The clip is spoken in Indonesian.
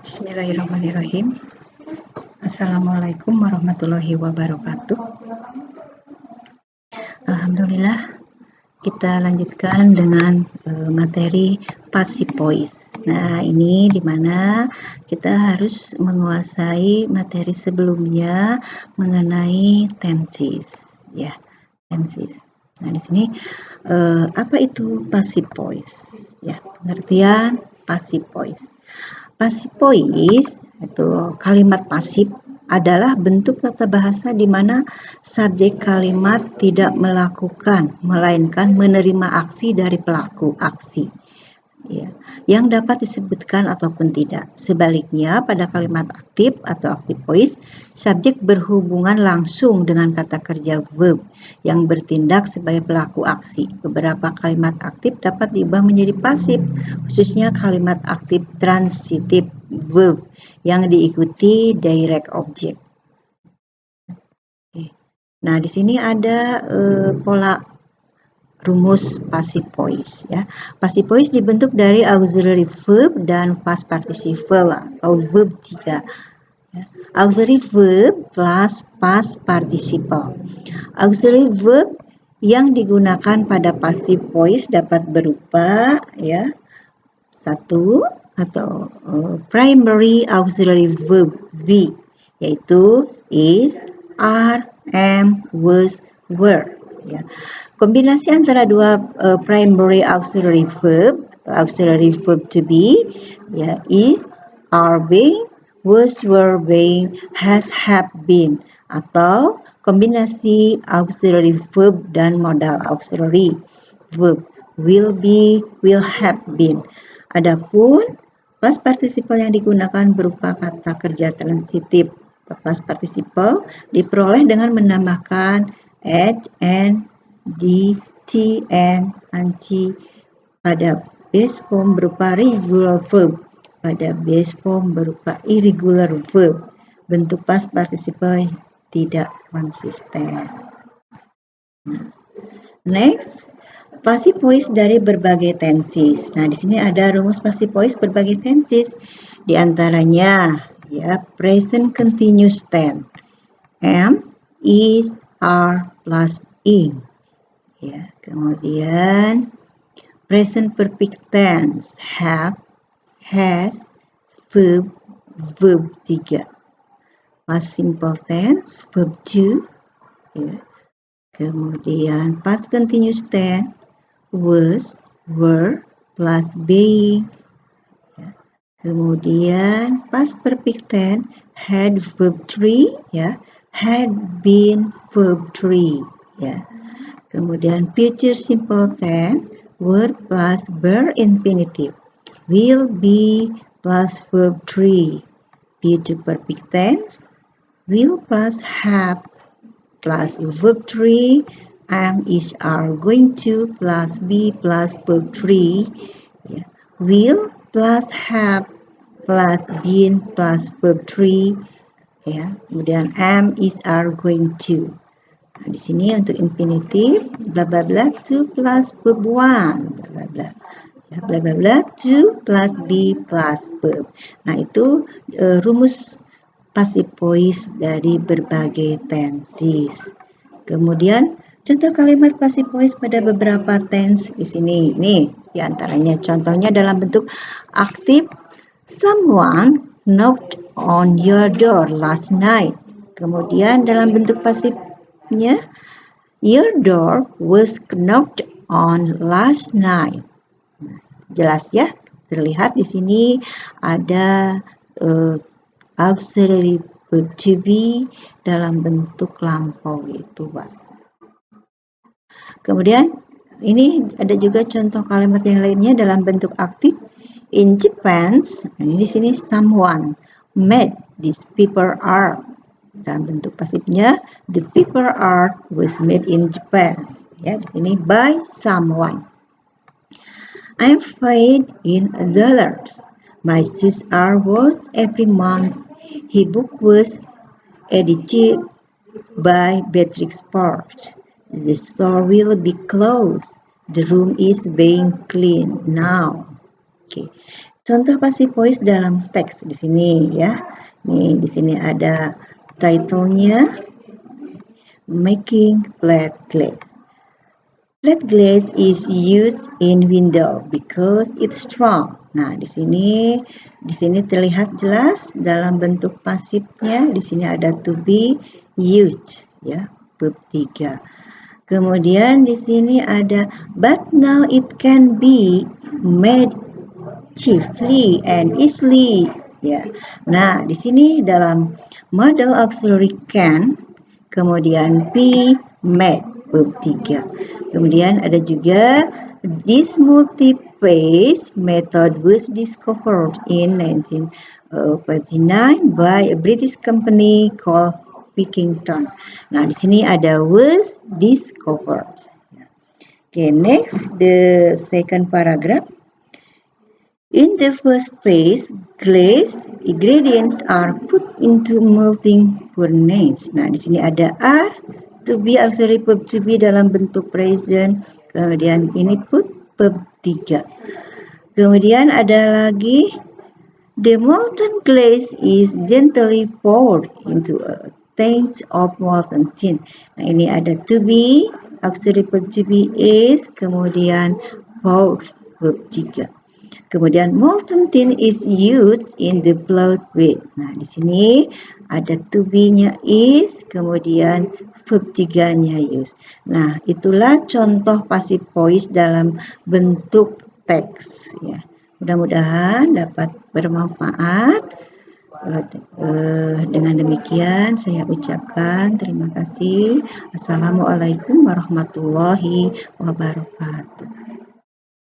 Bismillahirrahmanirrahim. Assalamualaikum warahmatullahi wabarakatuh. Alhamdulillah, kita lanjutkan dengan materi passive voice. Nah, ini dimana kita harus menguasai materi sebelumnya mengenai tenses, ya, tenses. Nah, di sini apa itu passive voice? Ya, pengertian passive voice. Passive voice itu kalimat pasif adalah bentuk tata bahasa di mana subjek kalimat tidak melakukan melainkan menerima aksi dari pelaku aksi, ya, yang dapat disebutkan ataupun tidak. Sebaliknya, pada kalimat aktif atau active voice, subjek berhubungan langsung dengan kata kerja verb yang bertindak sebagai pelaku aksi. Beberapa kalimat aktif dapat diubah menjadi pasif, khususnya kalimat aktif transitive verb yang diikuti direct object. Nah, di sini ada pola rumus passive voice, ya. Passive voice dibentuk dari auxiliary verb dan past participle atau verb 3. Ya. Auxiliary verb plus past participle. Auxiliary verb yang digunakan pada passive voice dapat berupa, ya, satu atau primary auxiliary verb V, yaitu is, are, am, was, were, ya. Kombinasi antara dua primary auxiliary verb atau auxiliary verb to be, ya, is, are being, was, were being, has, have been, atau kombinasi auxiliary verb dan modal auxiliary verb will be, will have been. Adapun past participle yang digunakan berupa kata kerja transitif. Past participle diperoleh dengan menambahkan at, and, di, t, and, anci pada base form berupa regular verb, pada base form berupa irregular verb. Bentuk past participle tidak konsisten. Next, passive voice dari berbagai tenses. Nah, di sini ada rumus passive voice berbagai tenses. Di antaranya, ya, present continuous tense, am, is, are plus ing. Ya, kemudian present perfect tense, have, has, verb, verb 3. Past simple tense, verb 2, ya. Kemudian past continuous tense, was, were, plus being. Ya. Kemudian past perfect tense, had verb 3, ya, had been verb 3, ya. Kemudian future simple tense, were plus verb infinitive, will be plus verb 3. Future perfect tense, will plus have plus verb 3, am, is, are, going to plus be plus verb 3, ya. Will plus have plus been plus verb 3, ya. Kemudian am, is, are, going to. Nah, di sini untuk infinitive bla bla bla to plus verb 1, bla bla bla. Ya, bla bla bla to plus be plus verb. Nah, itu rumus passive voice dari berbagai tenses. Kemudian contoh kalimat passive voice pada beberapa tense di sini. Ini di antaranya contohnya dalam bentuk aktif, someone knocked on your door last night. Kemudian dalam bentuk pasifnya, your door was knocked on last night. Nah, jelas ya, terlihat di sini ada auxiliary verb to be dalam bentuk lampau, yaitu was. Kemudian ini ada juga contoh kalimat yang lainnya dalam bentuk aktif. In Japan, ini di sini someone made this paper art. Dalam bentuk pasifnya, the paper art was made in Japan. Ya, di sini by someone. I'm paid in dollars. My shoes are washed every month. His book was edited by Beatrix Sport. The store will be closed. The room is being cleaned now. Okay. Contoh passive voice dalam teks di sini ya. Nih, di sini ada title-nya Making Flat Glass. Flat glass is used in window because it's strong. Nah, di sini terlihat jelas dalam bentuk pasifnya. Di sini ada to be used ya, verb 3. Kemudian di sini ada but now it can be made cheaply and easily ya. Nah, di sini dalam model auxiliary can, kemudian be made verb 3. Kemudian ada juga this multi-phase method was discovered in 1959 by a British company called Pilkington. Nah, di sini ada was discovered. Okay, next the second paragraph. In the first place, glass ingredients are put into melting furnace. Nah, di sini ada are, to be, auxiliary verb to be dalam bentuk present. Kemudian ini put verb 3. Kemudian ada lagi, the molten glass is gently poured into a tank of molten tin. Nah, ini ada to be, auxiliary verb to be is, kemudian poured verb 3. Kemudian molten tin is used in the blood with. Nah, di sini ada to be-nya is, kemudian verb 3-nya use. Nah, itulah contoh passive voice dalam bentuk teks ya. Mudah-mudahan dapat bermanfaat. Dengan demikian saya ucapkan terima kasih. Assalamualaikum warahmatullahi wabarakatuh.